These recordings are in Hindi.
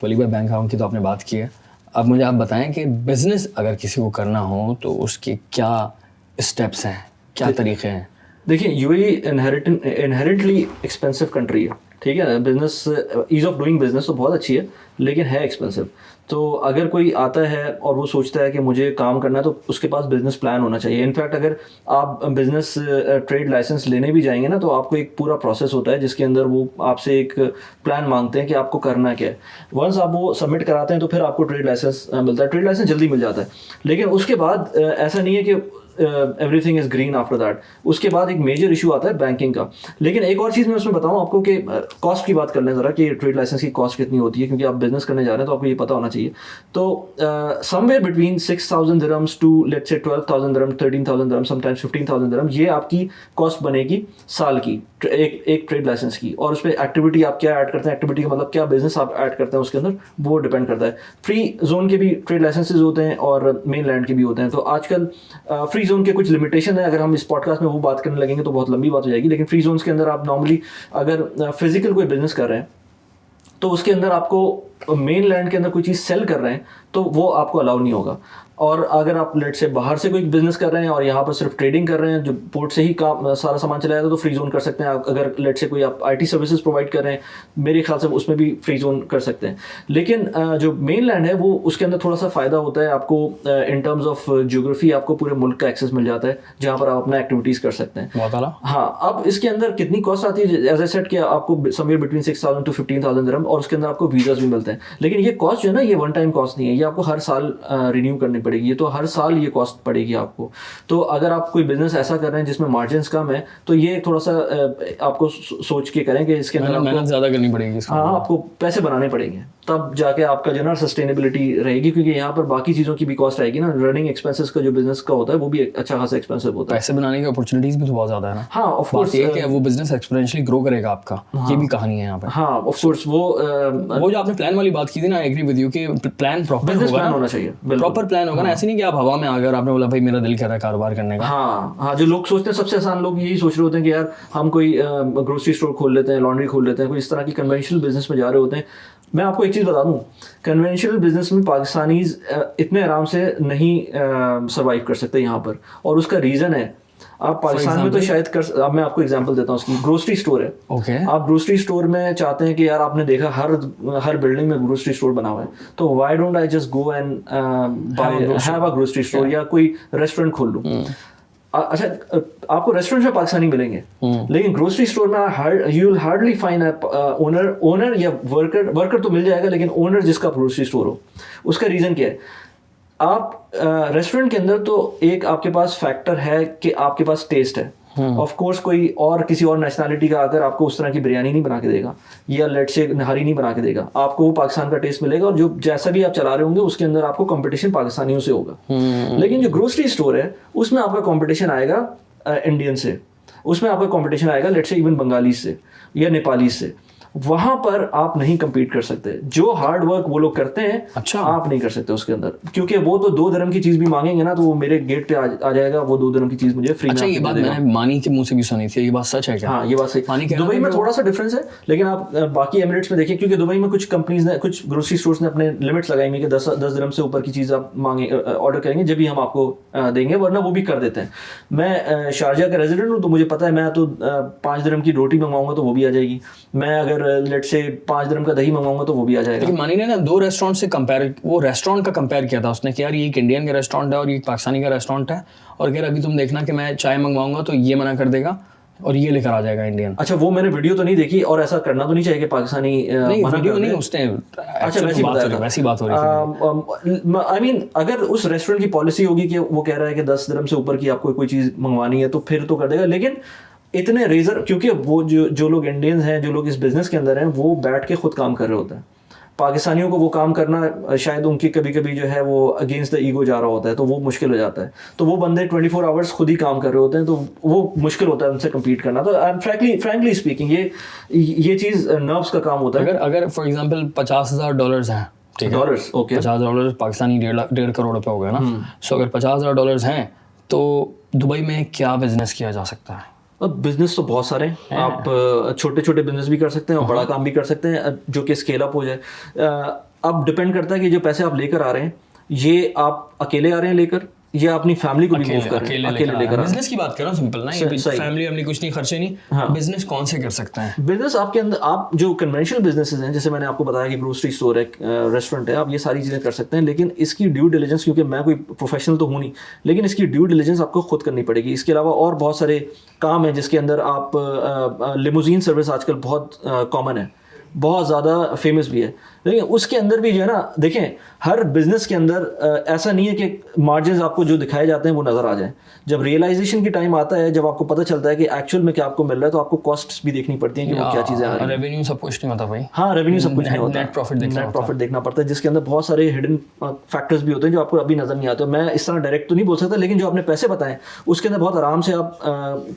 वलीबा बैंक अकाउंट की तो आपने बात की है। अब मुझे आप बताएं कि बिज़नेस अगर किसी को करना हो तो उसके क्या स्टेप्स हैं, क्या तरीके हैं? देखिए यूएई इनहेरेंटली एक्सपेंसिव कंट्री है, ठीक है। Business ease of doing business तो बहुत अच्छी है, लेकिन है एक्सपेंसिव। तो अगर कोई आता है और वो सोचता है कि मुझे काम करना है तो उसके पास बिजनेस प्लान होना चाहिए। इनफैक्ट अगर आप बिजनेस ट्रेड लाइसेंस लेने भी जाएंगे ना तो आपको एक पूरा प्रोसेस होता है जिसके अंदर वो आपसे एक प्लान मांगते हैं कि आपको करना क्या है। वंस आप वो सबमिट कराते हैं तो फिर आपको ट्रेड लाइसेंस मिलता है। ट्रेड लाइसेंस जल्दी मिल जाता है, लेकिन उसके बाद ऐसा नहीं है कि everything is green after that. उसके बाद एक मेजर इशू आता है बैंकिंग का। लेकिन एक और चीज़ मैं उसमें बताऊं आपको कि कॉस्ट की बात कर लें ज़रा कि ट्रेड लाइसेंस की कॉस्ट कितनी होती है, क्योंकि आप बिजनेस करने जा रहे हैं तो आपको ये पता होना चाहिए। तो somewhere between 6,000 dirhams to let's say 12,000 dirham, 13,000 dirham, sometimes 15,000 दिरहम, ये आपकी कॉस्ट बनेगी साल की एक ट्रेड लाइसेंस की। और उस पर एक्टिविटी आप क्या ऐड करते हैं, एक्टिविटी का मतलब क्या बिजनेस आप ऐड करते हैं उसके अंदर, वो डिपेंड करता है। फ्री जोन के भी ट्रेड लाइसेंसेज होते हैं और मेन लैंड के भी होते हैं। तो आजकल फ्री जोन के कुछ लिमिटेशन है, अगर हम इस पॉडकास्ट में वो बात करने लगेंगे तो बहुत लंबी बात हो जाएगी। लेकिन फ्री जोन्स के अंदर आप नॉर्मली अगर फिजिकल कोई बिजनेस कर रहे हैं तो उसके अंदर आपको मेन लैंड के अंदर कोई चीज़ सेल कर रहे हैं तो वो आपको अलाउ नहीं होगा। और अगर आप लेट से बाहर से कोई बिजनेस कर रहे हैं और यहाँ पर सिर्फ ट्रेडिंग कर रहे हैं, जो पोर्ट से ही काम सारा सामान चला जाता है, तो फ्री जोन कर सकते हैं। अगर लेट से कोई आप आईटी सर्विसेज प्रोवाइड कर रहे हैं, मेरे ख्याल से उसमें भी फ्री जोन कर सकते हैं। लेकिन जो मेन लैंड है वो उसके अंदर थोड़ा सा फ़ायदा होता है आपको इन टर्म्स ऑफ जियोग्राफी। आपको पूरे मुल्क का एक्सेस मिल जाता है जहाँ पर आप अपना एक्टिविटीज़ कर सकते हैं। बहुत आला। हाँ, अब इसके अंदर कितनी कॉस्ट आती है, एज ए सेट कि आपको समवेयर बिटवीन 6,000 टू 15,000 दिरहम, और उसके अंदर आपको वीज़ाज भी मिलते हैं। लेकिन ये कॉस्ट जो है ना, ये वन टाइम कॉस्ट नहीं है, ये आपको हर साल रिन्यू करनी पड़ेगी। ये तो हर साल ये कॉस्ट पड़ेगी आपको। तो अगर आप कोई बिजनेस ऐसा कर रहे हैं जिसमें मार्जिन्स कम है तो ये थोड़ा सा आपको सोच के करें कि इसके अंदर मेहनत ज़्यादा करनी पड़ेगी। हाँ, आपको पैसे बनाने पड़ेंगे, तब जाके आपका जो ना सस्टेनेबिलिटी रहेगी। क्योंकि यहाँ पर बाकी चीज़ों की भी कॉस्ट आएगी ना। रनिंग एक्सपेंसेस का जो बिजनेस का होता है वो भी अच्छा खासा एक्सपेंसिव होता है। पैसे बनाने की अपॉर्चुनिटीज भी तो बहुत ज़्यादा है ना। हाँ, ऑफ कोर्स ये कि वो बिजनेस एक्सपोनेंशियली ग्रो करेगा आपका, ये भी कहानी है यहाँ पे। हाँ, ऑफ कोर्स वो जो आपने प्लान वाली बात की थी ना, आई एग्री विद यू कि प्लान प्रॉपर होना चाहिए, प्रॉपर प्लान होगा ना। ऐसे नहीं कि आप हवा में आकर आपने बोला भाई मेरा दिल कर रहा है कारोबार करने का। हाँ, जो लोग सोचते हैं, सबसे आसान लोग यही सोच रहे होते हैं कि यार हम कोई ग्रोसरी स्टोर खोल लेते हैं, लॉन्ड्री खोल लेते हैं, कोई इस तरह की कन्वेंशनल बिजनेस में जा रहे होते हैं। मैं आपको एक चीज़ बता दूं, कन्वेंशनल बिजनेस में पाकिस्तानीज इतने आराम से नहीं सर्वाइव कर सकते यहाँ पर, और उसका रीज़न है आप पाकिस्तान में तो शायद अब मैं आपको एग्जांपल देता हूँ उसकी। ग्रोसरी स्टोर है, ओके। आप ग्रोसरी स्टोर में चाहते हैं कि यार आपने देखा हर बिल्डिंग में ग्रोसरी स्टोर बना हुआ है, तो why don't I just go and have a grocery store, या कोई रेस्टोरेंट खोल लूँ। अच्छा, आपको रेस्टोरेंट में पाकिस्तानी मिलेंगे, लेकिन ग्रोसरी स्टोर में you will hardly find owner या वर्कर तो मिल जाएगा, लेकिन ओनर जिसका ग्रोसरी स्टोर हो। उसका रीज़न क्या है? आप रेस्टोरेंट के अंदर तो एक आपके पास फैक्टर है कि आपके पास टेस्ट है। ऑफ कोर्स कोई और किसी और नेशनैलिटी का अगर आपको उस तरह की बिरयानी नहीं बना के देगा या लेट से नहारी नहीं बना के देगा, आपको वो पाकिस्तान का टेस्ट मिलेगा, और जो जैसा भी आप चला रहे होंगे उसके अंदर आपको कंपटीशन पाकिस्तानियों से होगा। लेकिन जो ग्रोसरी स्टोर है उसमें आपका कंपटीशन आएगा इंडियन से, उसमें आपका कंपटीशन आएगा लेट से इवन बंगाली से या नेपाली से। वहां पर आप नहीं compete कर सकते। जो हार्ड वर्क वो लोग करते हैं, अच्छा, आप नहीं कर सकते उसके अंदर, क्योंकि वो तो 2 दिरहम की चीज भी मांगेंगे ना तो वो मेरे गेट पे आ जाएगा, वो 2 दिरहम की चीज मुझे फ्री में। अच्छा, ये बात मैंने मानी के मुंह से भी सुनी थी, ये बात सच है क्या? हाँ, ये बात सही। दुबई में थोड़ा सा डिफरेंस है, लेकिन आप बाकी एमिरेट्स में देखिए, क्योंकि दुबई में कुछ कंपनीज ने, कुछ ग्रोसरी स्टोर्स ने अपने लिमिट्स लगाई हुई कि 10 दिरहम से ऊपर की चीज आप मांगे ऑर्डर करेंगे जब भी हम आपको देंगे, वरना वो भी कर देते हैं। मैं शारजा का रेजिडेंट हूँ तो मुझे पता है, मैं तो 5 दिरहम की रोटी मंगवाऊंगा तो वो भी आ जाएगी। मैं अगर लेट से 5 दिरहम का दही मंगवाऊंगा तो वो भी आ जाएगा। लेकिन मानी ने ना 2 रेस्टोरेंट से कंपेयर, वो रेस्टोरेंट का कंपेयर किया था उसने कि यार ये एक इंडियन का रेस्टोरेंट है और ये एक पाकिस्तानी का रेस्टोरेंट है, और कह रहा अभी तुम देखना कि मैं चाय मंगवाऊंगा तो ये मना कर देगा और ये लेकर आ जाएगा इंडियन। अच्छा, वो मैंने वीडियो तो नहीं देखी, और ऐसा करना तो नहीं चाहिए कि पाकिस्तानी नहीं, वीडियो नहीं उसने। अच्छा, वैसी बात हो रही थी। आई मीन अगर उस रेस्टोरेंट की पॉलिसी होगी कि वो कह रहा है कि 10 दिरहम से ऊपर की आपको कोई चीज़ मंगवानी है तो फिर तो कर देगा। लेकिन इतने रेजर, क्योंकि वो जो लोग इंडियंस हैं, जो लोग इस बिजनेस के अंदर हैं, वो बैठ के खुद काम कर रहे होते हैं। पाकिस्तानियों को वो काम करना शायद उनकी कभी कभी जो है वो अगेंस्ट द ईगो जा रहा होता है, तो वो मुश्किल हो जाता है। तो वो बंदे 24 आवर्स खुद ही काम कर रहे होते हैं, तो वो मुश्किल होता है उनसे कम्पीट करना। तो फ्रैंकली स्पीकिंग ये चीज़ नर्व्स का काम होता है। अगर फॉर एग्जाम्पल $50,000 हैं, डॉलर्स, ओके, $50,000 पाकिस्तानी 1.5 करोड़ रुपए हो गए ना। सो अगर $50,000 हैं तो दुबई में क्या बिजनेस किया जा सकता है? अब बिजनेस तो बहुत सारे हैं। आप छोटे छोटे बिजनेस भी कर सकते हैं और बड़ा काम भी कर सकते हैं जो कि स्केल अप हो जाए। अब डिपेंड करता है कि जो पैसे आप लेकर आ रहे हैं ये आप अकेले आ रहे हैं लेकर या अपनी फैमिली को भी मूव कर रहे हैं, अकेले लेकर। बिजनेस की बात कर रहा हूँ, सिंपल ना, फैमिली अपनी कुछ नहीं, खर्चे नहीं, बिजनेस कौन से कर सकते हैं? बिजनेस आपके अंदर आप जो कन्वेंशनल बिजनेसेस हैं, जैसे मैंने आपको बताया कि ग्रोसरी स्टोर है, रेस्टोरेंट है, आप ये सारी चीज़ें कर सकते हैं, लेकिन इसकी ड्यू डिलिजेंस, क्योंकि मैं कोई प्रोफेशनल तो हूँ नहीं, लेकिन इसकी ड्यू डिलिजेंस आपको खुद करनी पड़ेगी। इसके अलावा और बहुत सारे काम हैं जिसके अंदर आप लिमोजीन सर्विस आजकल बहुत कॉमन है, बहुत ज़्यादा फेमस भी है, लेकिन उसके अंदर भी जो है ना, देखें हर बिजनेस के अंदर ऐसा नहीं है कि मार्जिन आपको जो दिखाए जाते हैं वो नज़र आ जाए। जब रियलाइजेशन की टाइम आता है, जब आपको पता चलता है कि एक्चुअल में क्या आपको मिल रहा है, तो आपको कॉस्ट्स भी देखनी पड़ती हैं कि वो क्या चीज़ें आ रही हैं। रेवेन्यू सब कुछ नहीं होता भाई। हाँ, रेवेन्यू सब कुछ नहीं होता, नेट प्रॉफिट देखना पड़ता है, जिसके अंदर बहुत सारे हिडन फैक्टर्स भी होते हैं जो आपको अभी नज़र नहीं आते। मैं इस तरह डायरेक्ट तो नहीं बोल सकता, लेकिन जो आपने पैसे बताएं उसके अंदर बहुत आराम से आप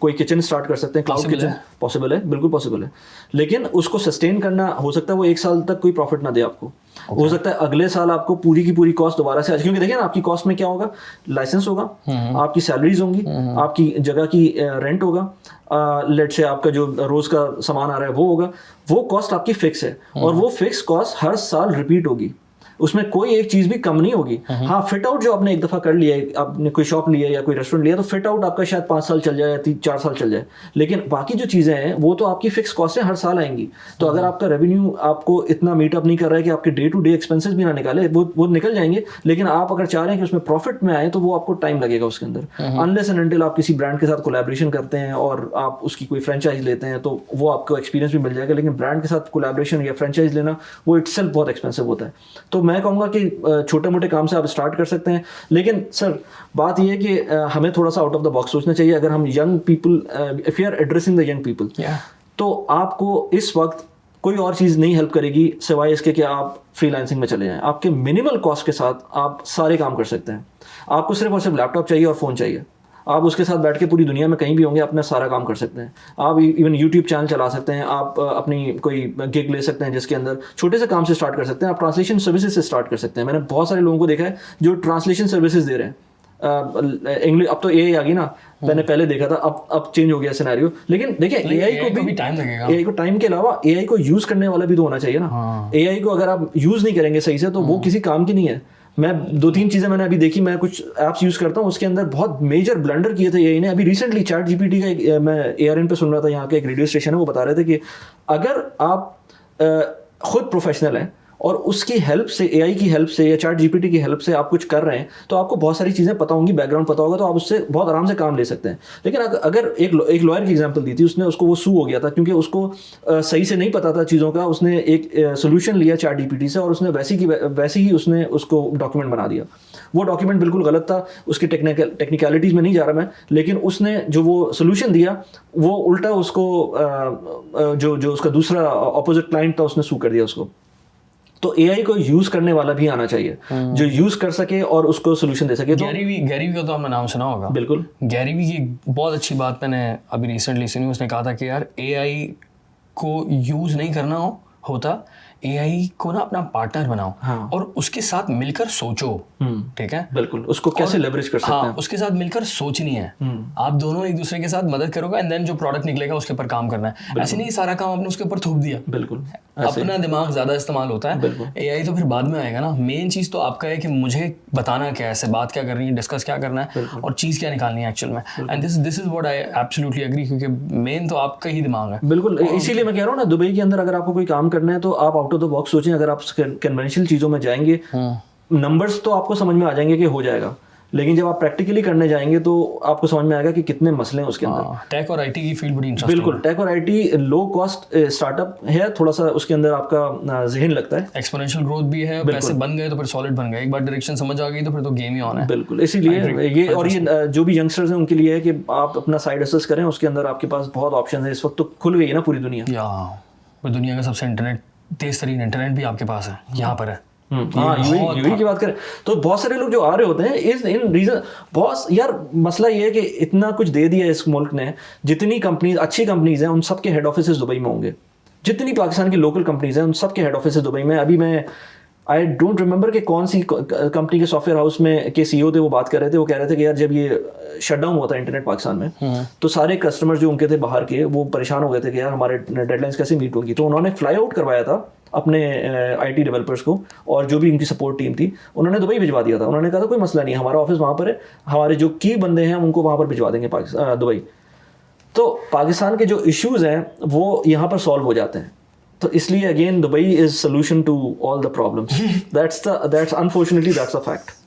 कोई किचन स्टार्ट कर सकते हैं, क्लाउड किचन पॉसिबल है, बिल्कुल पॉसिबल है, लेकिन उसको सस्टेन करना, हो सकता है वो 1 साल तक कोई प्रॉफिट ना दे आपको, हो सकता है अगले साल आपको पूरी की पूरी कॉस्ट दोबारा से, क्योंकि देखिए ना आपकी कॉस्ट में क्या होगा, लाइसेंस होगा, आपकी सैलरीज होंगी, आपकी जगह की रेंट होगा, लेट से आपका जो रोज का सामान आ रहा है वो होगा, वो कॉस्ट आपकी फिक्स है और वो फिक्स कॉस्ट हर साल रिपीट होगी, उसमें कोई एक चीज भी कम नहीं होगी। हाँ, फिट आउट जो आपने एक दफा कर लिया है, आपने कोई शॉप लिया या कोई रेस्टोरेंट लिया, तो फिट आउट आपका शायद 5 साल चल जाए या 4 साल चल जाए, लेकिन बाकी जो चीजें हैं वो तो आपकी फिक्स कॉस्ट है, हर साल आएंगी। तो अगर आपका रेवेन्यू आपको इतना मीटअप नहीं कर रहा है कि आपके डे टू डे एक्सपेंसेस भी ना निकाले, वो निकल जाएंगे, लेकिन आप अगर चाह रहे हैं कि उसमें प्रॉफिट में आए तो वो आपको टाइम लगेगा उसके अंदर। अनलेस एंड अनटिल आप किसी ब्रांड के साथ कोलैबोरेशन करते हैं और आप उसकी कोई फ्रेंचाइज लेते हैं तो वो आपको एक्सपीरियंस भी मिल जाएगा, लेकिन ब्रांड के साथ कोलैबोरेशन या फ्रेंचाइज लेना वो इटसेल्फ बहुत एक्सपेंसिव होता है। तो मैं कहूँगा कि छोटे मोटे काम से आप स्टार्ट कर सकते हैं, लेकिन सर बात यह है कि हमें थोड़ा सा आउट ऑफ द बॉक्स सोचना चाहिए। अगर हम young people, if you are addressing the young people, तो आपको इस वक्त कोई और चीज़ नहीं हेल्प करेगी सिवाय इसके कि आप फ्रीलांसिंग में चले जाएं। आपके मिनिमल कॉस्ट के साथ आप सारे काम कर सकते हैं। आपको सिर्फ और सिर्फ लैपटॉप चाहिए और फ़ोन चाहिए, आप उसके साथ बैठ के पूरी दुनिया में कहीं भी होंगे अपना सारा काम कर सकते हैं। आप इवन यूट्यूब चैनल चला सकते हैं, आप अपनी कोई गिग ले सकते हैं जिसके अंदर छोटे से काम से स्टार्ट कर सकते हैं, आप ट्रांसलेशन सर्विसेज से स्टार्ट कर सकते हैं। मैंने बहुत सारे लोगों को देखा है जो ट्रांसलेशन सर्विसेज दे रहे हैं। इंग्लिश अब तो एआई आ गई ना, मैंने पहले देखा था, अब चेंज हो गया सिनेरियो, लेकिन देखिए एआई को भी टाइम लगेगा। एआई को टाइम के अलावा एआई को यूज करने वाला भी तो होना चाहिए ना। एआई को अगर आप यूज नहीं करेंगे सही से तो वो किसी काम की नहीं है। मैं 2-3 चीज़ें मैंने अभी देखी, मैं कुछ ऐप्स यूज़ करता हूँ, उसके अंदर बहुत मेजर ब्लंडर किए थे एआई ने। अभी रिसेंटली चैट जीपीटी का मैं ARN पे सुन रहा था, यहाँ का एक रेडियो स्टेशन है, वो बता रहे थे कि अगर आप खुद प्रोफेशनल हैं और उसकी हेल्प से, एआई की हेल्प से या चैट जीपीटी की हेल्प से आप कुछ कर रहे हैं तो आपको बहुत सारी चीज़ें पता होंगी, बैकग्राउंड पता होगा, तो आप उससे बहुत आराम से काम ले सकते हैं। लेकिन अगर एक लॉयर की एग्जांपल दी थी, उसने उसको वो सू हो गया था क्योंकि उसको सही से नहीं पता था चीज़ों का। उसने एक सोल्यूशन लिया चैट जीपीटी से और उसने वैसे ही उसने उसको डॉक्यूमेंट बना दिया। वो डॉक्यूमेंट बिल्कुल गलत था, उसकी टेक्निकलिटीज़ में नहीं जा रहा मैं, लेकिन उसने जो वो सोल्यूशन दिया वो उल्टा उसको जो उसका दूसरा ऑपोजिट क्लाइंट था उसने सू कर दिया उसको। तो एआई को यूज करने वाला भी आना चाहिए जो यूज कर सके और उसको सोल्यूशन दे सके। तो गैरी का तो आपने नाम सुना होगा। बिल्कुल, गैरी वी की बहुत अच्छी बात मैंने अभी रिसेंटली सुनी। उसने कहा था कि यार एआई को यूज नहीं करना होता, एआई को ना अपना पार्टनर बनाओ। हाँ। और उसके साथ मिलकर सोचो। ठीक है, बिल्कुल, उसको कैसे लेवरेज कर सकते हैं। उसके साथ मिलकर सोचनी है, आप दोनों एक दूसरे के साथ मदद करोगे एंड देन जो प्रोडक्ट निकलेगा उसके ऊपर काम करना है। ऐसे नहीं सारा काम आपने उसके ऊपर थोप दिया। बिल्कुल, अपना दिमाग ज्यादा इस्तेमाल होता है। एआई तो फिर बाद में आएगा ना। मेन चीज तो आपका है कि मुझे बताना क्या है, बात क्या करनी है, डिस्कस क्या करना है और चीज क्या निकालनी है एक्चुअल में। And this is what I absolutely agree, क्योंकि मेन तो आपका ही दिमाग है। बिल्कुल, इसीलिए मैं कह रहा हूँ ना, दुबई के अंदर अगर आपको कोई काम करना है तो आप आउट ऑफ द बॉक्स सोचें। अगर आप कन्वेंशनल चीज़ों में जाएंगे, नंबर्स तो आपको समझ में आ जाएंगे कि हो जाएगा, लेकिन जब आप प्रैक्टिकली करने जाएंगे तो आपको समझ में आएगा कि कितने मसले हैं उसके अंदर। टेक और आईटी की फील्ड बड़ी इंटरेस्टिंग। बिल्कुल, टेक और आईटी लो कॉस्ट स्टार्टअप है, थोड़ा सा उसके अंदर आपका जहन लगता है, एक्सपोनेंशियल ग्रोथ भी है, पैसे बन गए तो फिर सॉलिड बन गए, एक बार डायरेक्शन समझ आ गई तो फिर तो गेम ही ऑन है। बिल्कुल, इसीलिए ये और ये जो भी यंगस्टर्स हैं उनके लिए है कि आप अपना साइड हसल करें, उसके अंदर आपके पास बहुत ऑप्शन है। इस वक्त तो खुल गई है ना पूरी दुनिया, दुनिया का सबसे तेज तरीन इंटरनेट भी आपके पास है, यहाँ पर है। यूएई की बात करें तो बहुत सारे लोग जो आ रहे होते हैं इन रीजन, बहुत यार मसला ये है कि इतना कुछ दे दिया इस मुल्क ने, जितनी कंपनीज अच्छी कंपनीज हैं उन सब के हेड ऑफिस दुबई में होंगे, जितनी पाकिस्तान की लोकल कंपनीज हैं उन सब के हेड ऑफिस दुबई में। अभी मैं आई डोंट रिमेंबर कि कौन सी कंपनी के सॉफ्टवेयर हाउस में के CEO थे, वो बात कर रहे थे, वो कह रहे थे कि यार जब ये शटडाउन हुआ था इंटरनेट पाकिस्तान में तो सारे कस्टमर्स जो उनके थे बाहर के वो परेशान हो गए थे कि यार हमारे डेडलाइंस कैसे मीट होंगी। तो उन्होंने फ्लाई आउट करवाया था अपने IT डेवलपर्स को, और जो भी उनकी सपोर्ट टीम थी उन्होंने दुबई भिजवा दिया था। उन्होंने कहा था कोई मसला नहीं है, हमारा ऑफिस वहाँ पर है, हमारे जो की बंदे हैं हम उनको वहाँ पर भिजवा देंगे दुबई। तो पाकिस्तान के जो इश्यूज़ हैं वो यहाँ पर सॉल्व हो जाते हैं। तो इसलिए again Dubai is solution to all the problems. That's unfortunately that's a fact.